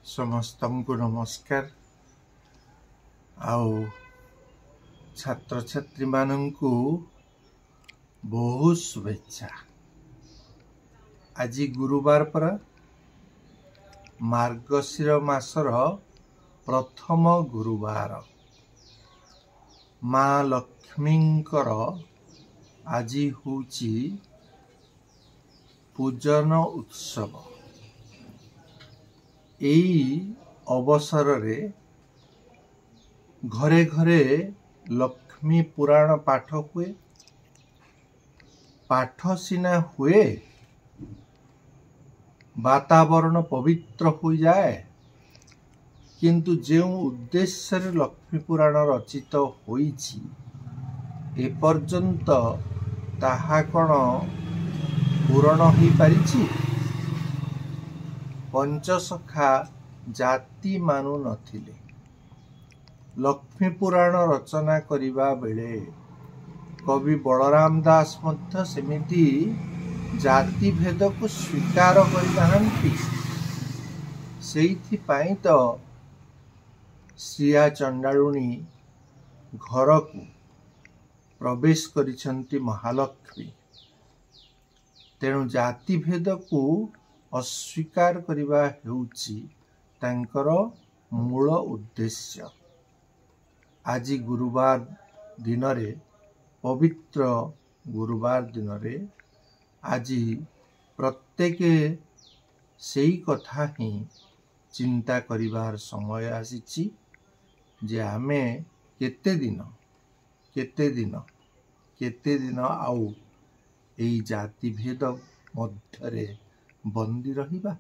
समस्तଙ୍କୁ नमस्कार। आउ छात्र छात्री मानंकु बहुत शुभेच्छा। आज गुरुवार पर मार्गशीर मासर प्रथम गुरुवार। माँ लक्ष्मींकर आज होची पूजन उत्सव। एई अवसर रे घरे घरे लक्ष्मी पुराण पाठ हुए। पाठ सिना हुए, वातावरण पवित्र हो जाए, किंतु जो उद्देश्य रे लक्ष्मी पुराण रचित होईची एपर्यंत ताहा कण पूरण हो पारिछि। पंचसखा जाति मानु नथिले। लक्ष्मी पुराण रचना करिबा बेले कवि बलराम दास मध्य सेमिति जाति भेद को स्वीकार करिनाहंती। सेइथि पाई तो श्रिया चंडालुनी घर को प्रवेश करिसंती महालक्ष्मी। तेणु जाति भेद को अस्वीकार करिबा हेउची तांकर मूल उद्देश्य। आज गुरुवार दिन रे, पवित्र गुरुवार दिन रे आज प्रत्येक सेई कथा ही चिंता करिबार समय आसीची जे आमे केते दिन आउ एई जाति भेद मध्य रे बंदी रहिबा।